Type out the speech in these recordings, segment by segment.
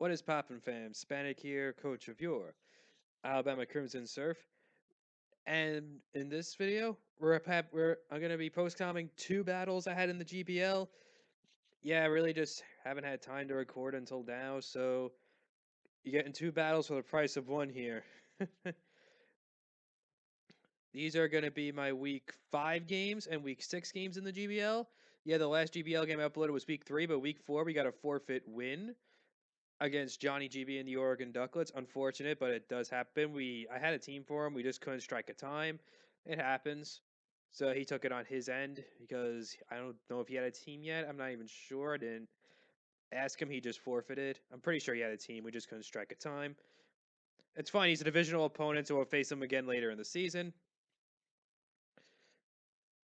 What is poppin', fam? Spanik here, coach of your Alabama Crimson Surf. And in this video, I'm gonna be post-commenting 2 battles I had in the GBL. Yeah, I really just haven't had time to record until now, so you're getting 2 battles for the price of 1 here. These are gonna be my week 5 games and week 6 games in the GBL. Yeah, the last GBL game I uploaded was week 3, but week 4 we got a forfeit win against Johnny GB and the Oregon Ducklets. Unfortunate, but it does happen. I had a team for him. We just couldn't strike a time. It happens. So he took it on his end because I don't know if he had a team yet. I'm not even sure. I didn't ask him. He just forfeited. I'm pretty sure he had a team. We just couldn't strike a time. It's fine. He's a divisional opponent, so we'll face him again later in the season.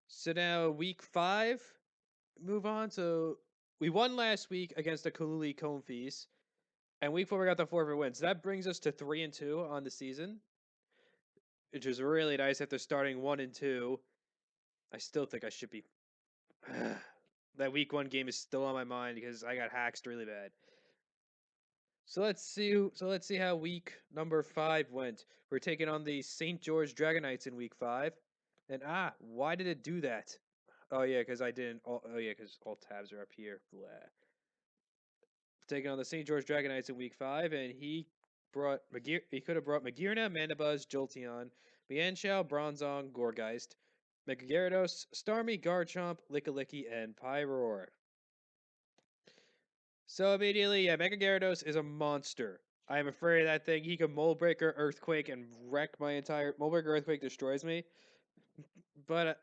So now week 5, move on. So we won last week against the Kaluli Comfies. And week 4 we got the forfeit wins. That brings us to 3-2 on the season, which is really nice after starting 1-2. I still think I should be. That week 1 game is still on my mind because I got hacked really bad. So let's see how week number 5 went. We're taking on the St. George Dragonites in week 5. And why did it do that? Oh yeah, because I didn't. Oh yeah, because all tabs are up here. Blah. Taking on the St. George Dragonites in week 5, and he could have brought Magirna, Mandibuzz, Jolteon, Mienshao, Bronzong, Gorgeist, Megagarados, Starmie, Garchomp, Lickilicky, and Pyroar. So immediately, yeah, Megagarados is a monster. I am afraid of that thing. He can Mold Breaker, Earthquake, and wreck my entire Mold Breaker. Earthquake destroys me. But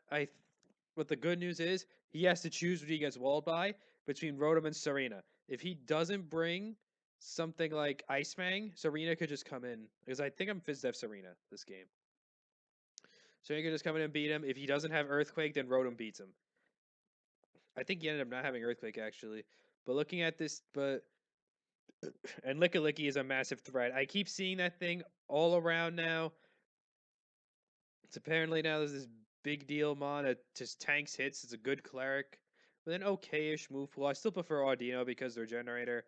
what the good news is, he has to choose what he gets walled by between Rotom and Tsareena. If he doesn't bring something like Ice Fang, Tsareena could just come in. Because I think I'm FizzDef Tsareena this game. So he could just come in and beat him. If he doesn't have Earthquake, then Rotom beats him. I think he ended up not having Earthquake, actually. But looking at this, and Lickilicky is a massive threat. I keep seeing that thing all around now. It's apparently now there's this big deal mon that just tanks hits. It's a good cleric with an okay-ish move pool. I still prefer Audino because they're generator,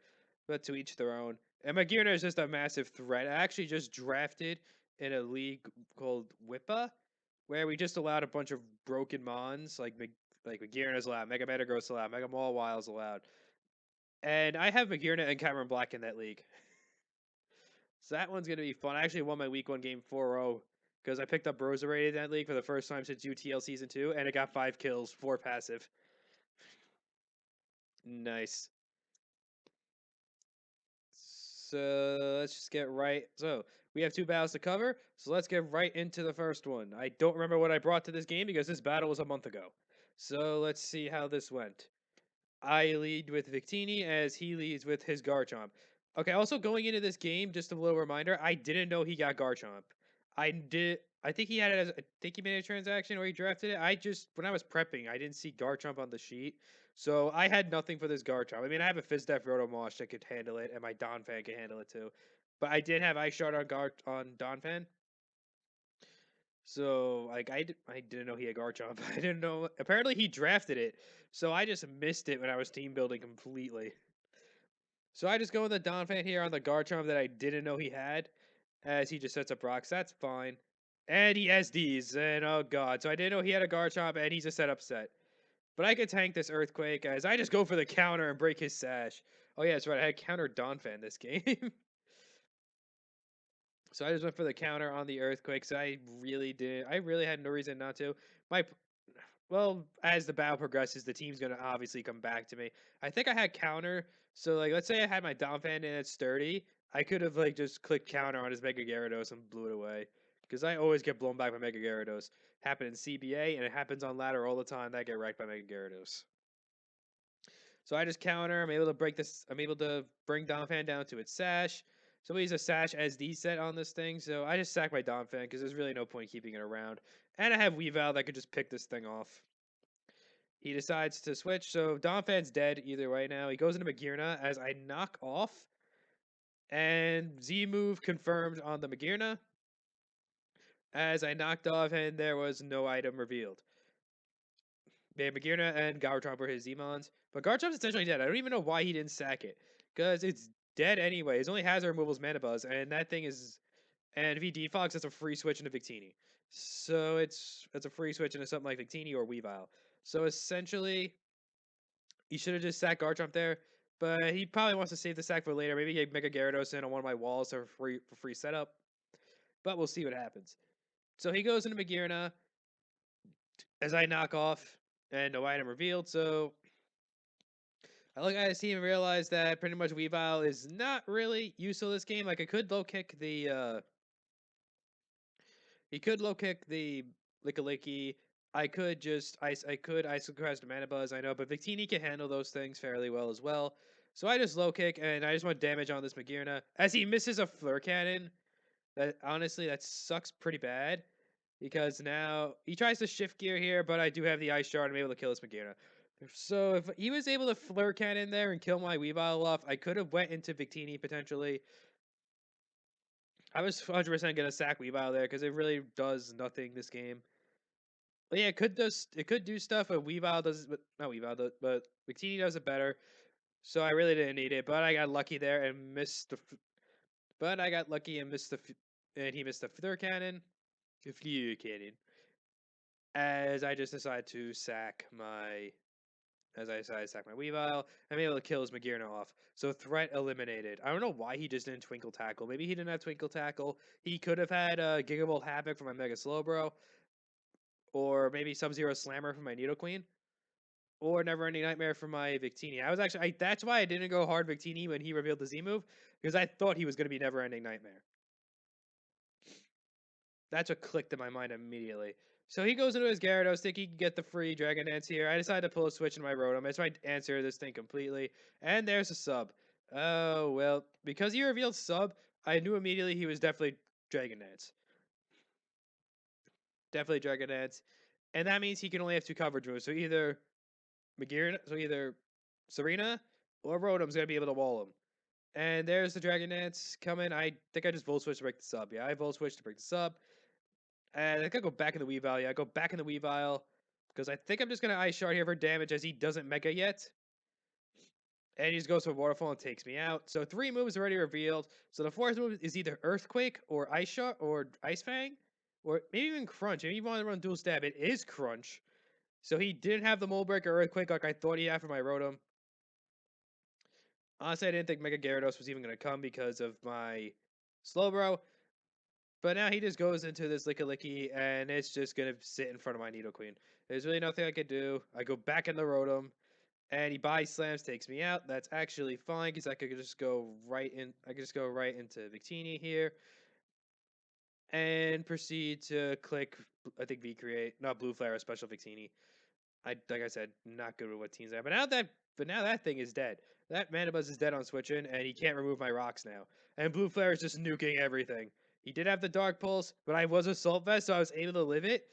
but to each their own. And Magirna is just a massive threat. I actually just drafted in a league called Whippa, where we just allowed a bunch of broken mons, like Magirna's allowed, Mega Metagross allowed, Mega Mawwile's allowed. And I have Magirna and Cameron Black in that league. So that one's going to be fun. I actually won my week 1 game 4-0 because I picked up Roserade in that league for the first time since UTL Season 2, and it got 5 kills, 4 passive. Nice. So let's just get right. So we have 2 battles to cover, so let's get right into the first one. I don't remember what I brought to this game because this battle was a month ago. So let's see how this went. I lead with Victini as he leads with his Garchomp. Okay, also going into this game, just a little reminder, I didn't know he got Garchomp. I think he had it as I think he made a transaction or he drafted it. When I was prepping, I didn't see Garchomp on the sheet. So I had nothing for this Garchomp. I mean, I have a FizzDef Rotomosh that could handle it, and my Donphan can handle it too. But I did have Ice Shard on Donphan. So like I didn't know he had Garchomp. I didn't know. Apparently he drafted it, so I just missed it when I was team building completely. So I just go with the Donphan here on the Garchomp that I didn't know he had, as he just sets up rocks. That's fine. And he SDs, and oh god. So I didn't know he had a Garchomp, and he's a setup set. But I could tank this Earthquake, as I just go for the counter and break his Sash. Oh yeah, that's right. I had counter Donphan this game. So I just went for the counter on the Earthquake. So I really had no reason not to. Well, as the battle progresses, the team's gonna obviously come back to me. I think I had counter. So like, let's say I had my Donphan and it's sturdy. I could have like just clicked counter on his Mega Gyarados and blew it away. Because I always get blown back by Mega Gyarados. Happened in CBA and it happens on ladder all the time that I get wrecked by Mega Gyarados. So I just counter. I'm able to break this. I'm able to bring Donphan down to its Sash. Somebody's a Sash SD set on this thing, so I just sack my Donphan because there's really no point keeping it around. And I have Weavile that could just pick this thing off. He decides to switch, so Donphan's dead either way now. He goes into Magirna as I knock off. And Z move confirmed on the Magirna as I knocked off and there was no item revealed. Yeah, Magirna and Garchomp were his Zemons, but Garchomp's essentially dead. I don't even know why he didn't sack it, because it's dead anyway. His only hazard removal is Mana Buzz, and that thing is. And if he defogs, it's a free switch into Victini. So it's a free switch into something like Victini or Weavile. So essentially, he should have just sacked Garchomp there, but he probably wants to save the sack for later. Maybe he Mega Gyarados in on one of my walls for free setup. But we'll see what happens. So he goes into Magearna as I knock off, and no item revealed. So I look at his team and realize that pretty much Weavile is not really useful this game. Like I could low kick the he could low kick the Lickilicky. I could just I could Ice Crest Mana Buzz, I know, but Victini can handle those things fairly well as well. So I just low kick and I just want damage on this Magearna. As he misses a Flare Cannon, that honestly that sucks pretty bad. Because now he tries to shift gear here, but I do have the Ice Shard. I'm able to kill this Magearna. So if he was able to Flare Cannon there and kill my Weavile off, I could have went into Victini potentially. I was 100% gonna sack Weavile there because it really does nothing this game. But yeah, it could do stuff, but Weavile does, but not Weavile, but Victini does it better. So I really didn't need it, but I got lucky there and missed the. But I got lucky and missed the, and he missed the Flare Cannon, the Flare Cannon. As I just decided to sack my Weavile, I'm able to kill his Magearna off. So threat eliminated. I don't know why he just didn't Twinkle Tackle. Maybe he didn't have Twinkle Tackle. He could have had Gigavolt Havoc for my Mega Slowbro. Or maybe Sub-Zero Slammer for my Nidoqueen. Or Never Ending Nightmare for my Victini. That's why I didn't go hard Victini when he revealed the Z move. Because I thought he was going to be Never Ending Nightmare. That's what clicked in my mind immediately. So he goes into his Gyarados, think he can get the free Dragon Dance here. I decided to pull a switch in my Rotom. That's my answer to this thing completely. And there's a sub. Oh, well, because he revealed sub, I knew immediately he was definitely Dragon Dance. Definitely Dragon Dance. And that means he can only have two coverage moves. So either Tsareena or Rotom's going to be able to wall him. And there's the Dragon Dance coming. I think I just Volt Switch to break the sub. Yeah, I Volt Switch to break the sub. And I think I go back in the Weavile. Yeah, I go back in the Weavile. Because I think I'm just going to Ice Shard here for damage as he doesn't Mega yet. And he just goes for Waterfall and takes me out. So 3 moves already revealed. So the 4th move is either Earthquake or Ice Shard or Ice Fang. Or maybe even Crunch. Maybe you want to run Dual Stab. It is Crunch. So he didn't have the Mold Breaker Earthquake like I thought he had for my Rotom. Honestly, I didn't think Mega Gyarados was even going to come because of my Slowbro. But now he just goes into this Lickilicky, and it's just going to sit in front of my Nidoqueen. There's really nothing I could do. I go back in the Rotom, and he Body Slams, takes me out. That's actually fine, because I could just go right in. I could just go right into Victini here, and proceed to click, I think, V-Create. Not Blue Flare, Special Victini. Like I said, not good with what teams have. But now that thing is dead. That Mana Buzz is dead on switching, and he can't remove my rocks now. And Blue Flare is just nuking everything. He did have the Dark Pulse, but I was Assault Vest, so I was able to live it.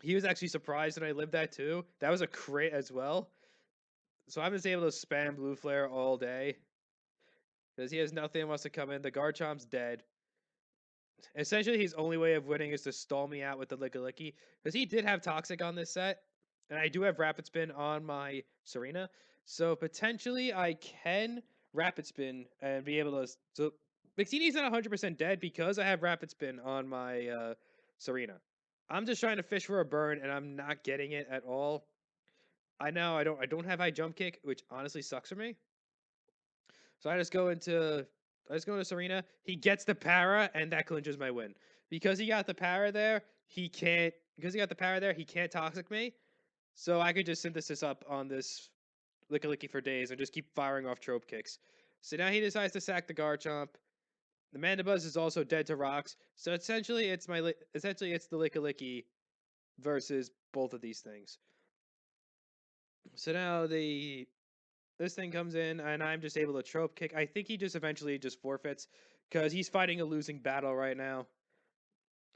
He was actually surprised when I lived that too. That was a crit as well. So I'm just able to spam Blue Flare all day. Because he has nothing that wants to come in. The Garchomp's dead. Essentially, his only way of winning is to stall me out with the Lickilicky. Because he did have Toxic on this set. And I do have Rapid Spin on my Tsareena. So potentially I can Rapid Spin and be able to... So Victini's not 100% dead because I have Rapid Spin on my Tsareena. I'm just trying to fish for a burn and I'm not getting it at all. I know I don't have high jump kick, which honestly sucks for me. So I just go into Tsareena. He gets the para, and that clinches my win. Because he got the para there, he can't toxic me. So I could just synthesis up on this Lickilicky for days and just keep firing off trope kicks. So now he decides to sack the Garchomp. The Mandibuzz is also dead to rocks. So essentially it's the Lickilicky versus both of these things. So now this thing comes in, and I'm just able to trope kick. I think he just eventually just forfeits, because he's fighting a losing battle right now.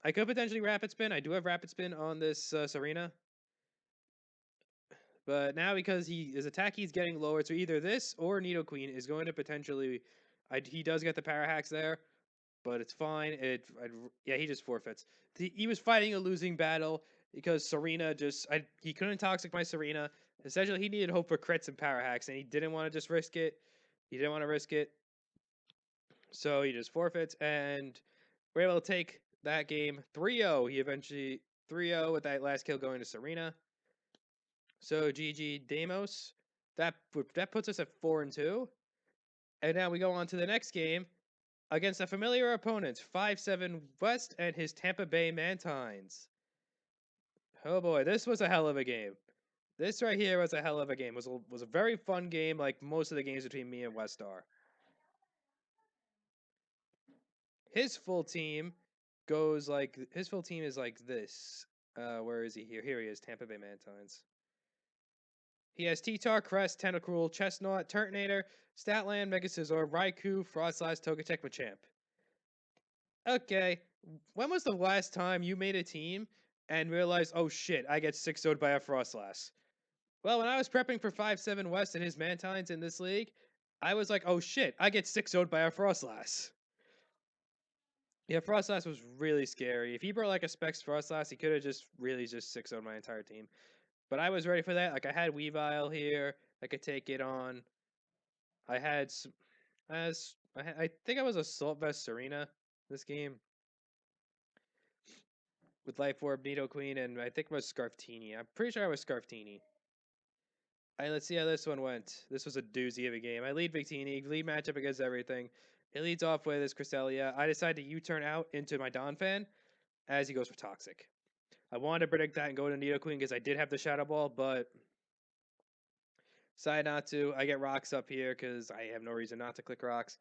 I could potentially Rapid Spin. I do have Rapid Spin on this Tsareena. But now because his attack he's getting lowered, so either this or Nidoqueen is going to potentially... he does get the Para Hacks there, but it's fine. Yeah, he just forfeits. He was fighting a losing battle because Tsareena he couldn't Toxic my Tsareena. Essentially, he needed hope for crits and Power Hacks, and he didn't want to just risk it. He didn't want to risk it, so he just forfeits, and we're able to take that game 3-0. He eventually 3-0 with that last kill going to Tsareena. So GG Damos. That puts us at 4-2. And now we go on to the next game against a familiar opponent, 5-7 West and his Tampa Bay Mantines. Oh boy, this was a hell of a game. This right here was a hell of a game. Was a very fun game, like most of the games between me and West are. His full team is like this. Where is he here? Here he is, Tampa Bay Mantines. He has T-Tar, Crest, Tentacruel, Chestnut, Turtonator, Statland, Mega Scizor, Raikou, Frostlass, Togetic, Machamp. Okay, when was the last time you made a team and realized, oh shit, I get 6-0'd by a Frostlass? Well, when I was prepping for 5-7 West and his Mantines in this league, I was like, oh shit, I get 6-0'd by a Frostlass. Yeah, Frostlass was really scary. If he brought like a Specs Frostlass, he could have just really just 6-0'd my entire team. But I was ready for that. Like I had Weavile here, I could take it on. I had some, I think I was Assault Vest Tsareena this game with Life Orb, Nidoqueen, and I think it was Scarftini. I'm pretty sure I was Scarftini. Alright, let's see how this one went. This was a doozy of a game. I lead Victini, lead matchup against everything. It leads off with his Cresselia. I decide to U-turn out into my Donphan as he goes for Toxic. I wanted to predict that and go to Nidoqueen because I did have the Shadow Ball, but decided not to. I get rocks up here because I have no reason not to click rocks.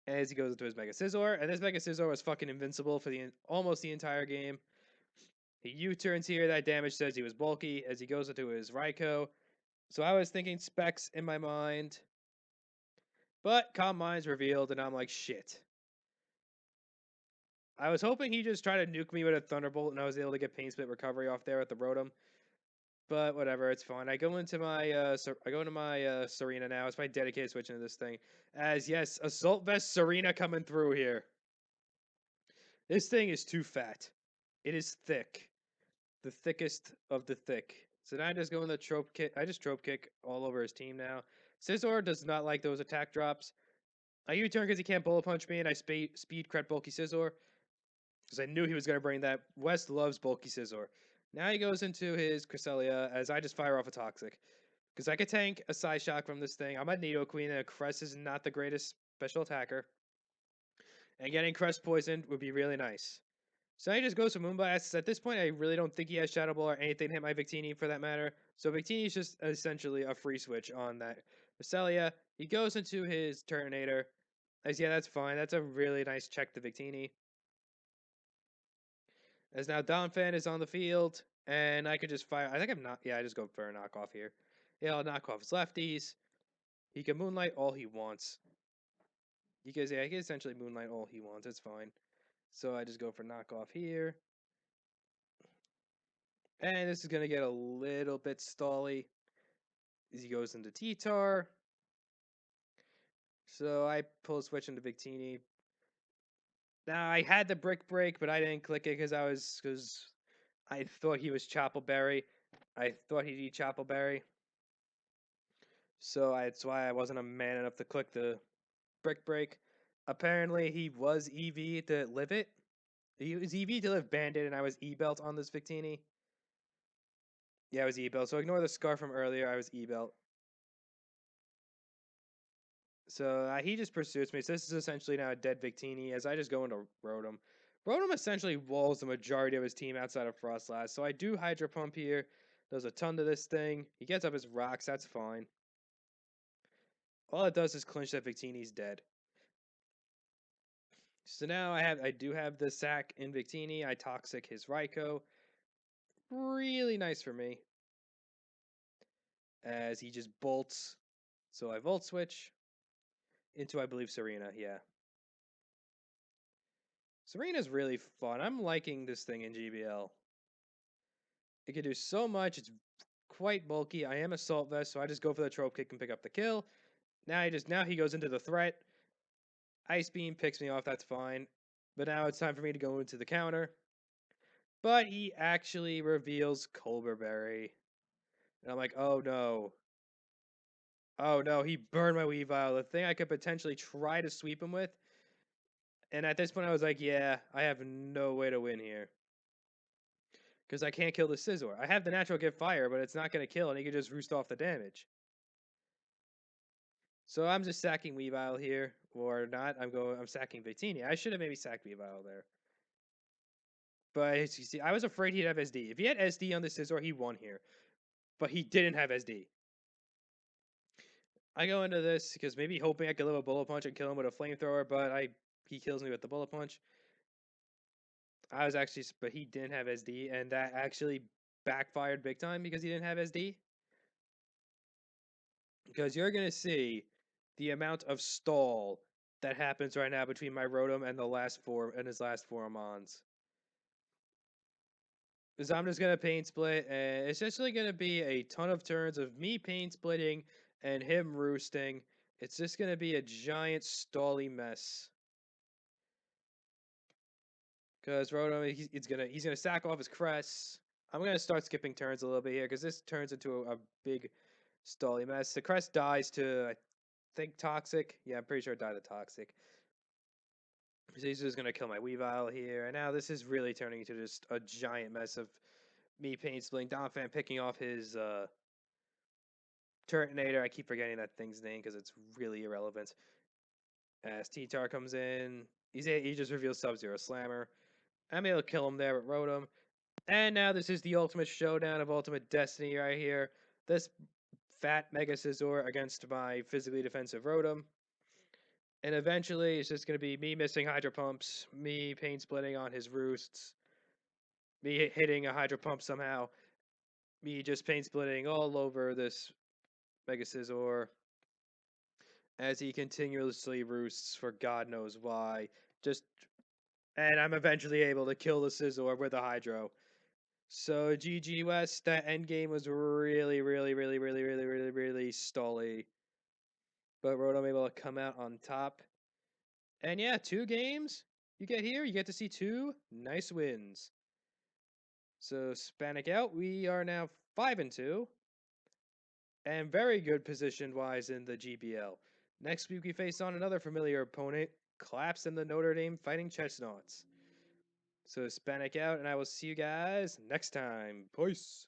As he goes into his Mega Scizor, and this Mega Scizor was fucking invincible for almost the entire game. He U-turns here. That damage says he was bulky as he goes into his Raikou. So I was thinking Specs in my mind, but Calm Mind's revealed, and I'm like, shit. I was hoping he just tried to nuke me with a Thunderbolt, and I was able to get Pain Split recovery off there with the Rotom. But whatever, it's fine. I go into my Tsareena now. It's my dedicated switch into this thing. As yes, Assault Vest Tsareena coming through here. This thing is too fat. It is thick. The thickest of the thick. So now I just go in the trope kick. I just trope kick all over his team now. Scizor does not like those attack drops. I U-turn because he can't bullet punch me, and I speed cret bulky Scizor because I knew he was going to bring that. West loves bulky Scizor. Now he goes into his Cresselia as I just fire off a Toxic. Because I could tank a Psy Shock from this thing. I'm a Nidoqueen, and a Crest is not the greatest special attacker. And getting Crest poisoned would be really nice. So he just goes for Moonblast. At this point, I really don't think he has Shadow Ball or anything to hit my Victini for that matter. So Victini is just essentially a free switch on that Cresselia. He goes into his Turtonator. As yeah, that's fine. That's a really nice check to Victini. As now Donphan is on the field, and I could just fire. I think I'm not. Yeah, I just go for a knockoff here. Yeah, I'll knock off his lefties. He can Moonlight all he wants. Because yeah, he can essentially Moonlight all he wants. It's fine. So I just go for knockoff here. And this is going to get a little bit stally as he goes into T-Tar. So I pull a switch into Victini. Now I had the Brick Break, but I didn't click it because I thought he was Choppleberry. I thought he'd eat Choppleberry. So that's why I wasn't a man enough to click the Brick Break. Apparently he was EV to live it. He was EV to live Bandit, and I was E-Belt on this Victini. Yeah, I was E-Belt. So ignore the scar from earlier. I was E-Belt. So he just pursues me. So this is essentially now a dead Victini as I just go into Rotom. Rotom essentially walls the majority of his team outside of Frostlass. So I do Hydro Pump here. Does a ton to this thing. He gets up his rocks. That's fine. All it does is clinch that Victini's dead. So now I do have the sack in Victini. I Toxic his Raikou. Really nice for me. As he just bolts. So I Volt Switch into, I believe, Tsareena. Yeah. Tsareena's really fun. I'm liking this thing in GBL. It can do so much. It's quite bulky. I am Assault Vest, so I just go for the Trope Kick and pick up the kill. Now he goes into the threat. Ice Beam picks me off. That's fine. But now it's time for me to go into the counter. But he actually reveals Colbur Berry. And I'm like, oh no. Oh no, he burned my Weavile, the thing I could potentially try to sweep him with. And at this point, I was like, yeah, I have no way to win here. Because I can't kill the Scizor. I have the natural gift fire, but it's not going to kill, and he can just roost off the damage. So I'm just sacking Weavile here, or not. I'm sacking Victini. I should have maybe sacked Weavile there. But you see, I was afraid he'd have SD. If he had SD on the Scizor, he won here. But he didn't have SD. I go into this because maybe hoping I could live a Bullet Punch and kill him with a Flamethrower, but he kills me with the Bullet Punch. But he didn't have SD, and that actually backfired big time because he didn't have SD. Because you're gonna see the amount of stall that happens right now between my Rotom and his last four Mons. Because I'm just gonna pain split, and it's just really gonna be a ton of turns of me pain splitting and him roosting. It's just gonna be a giant stally mess. Because Rotom, he's gonna sack off his Crest. I'm gonna start skipping turns a little bit here because this turns into a big stally mess. The Crest dies to, I think, Toxic. Yeah, I'm pretty sure it died to Toxic. So he's just gonna kill my Weavile here, and now this is really turning into just a giant mess of me pain splitting. Donphan picking off his Turtonator. I keep forgetting that thing's name because it's really irrelevant. As T-Tar comes in, he just reveals Sub-Zero Slammer. I'm able to kill him there with Rotom. And now this is the ultimate showdown of Ultimate Destiny right here. This fat Mega Scizor against my physically defensive Rotom. And eventually it's just going to be me missing Hydro Pumps, me pain splitting on his roosts, me hitting a Hydro Pump somehow, me just pain splitting all over this Mega Scizor as he continuously roosts for God knows why. And I'm eventually able to kill the Scizor with a Hydro. So GG West, that end game was really, really, really, really, really, really, really stally. But Rotom able to come out on top. And yeah, 2 games you get here. You get to see 2 nice wins. So Spanic out. We are now 5-2. And very good position wise in the GBL. Next week we face on another familiar opponent, Claps and the Notre Dame Fighting Chestnuts. So Spanic out, and I will see you guys next time. Peace.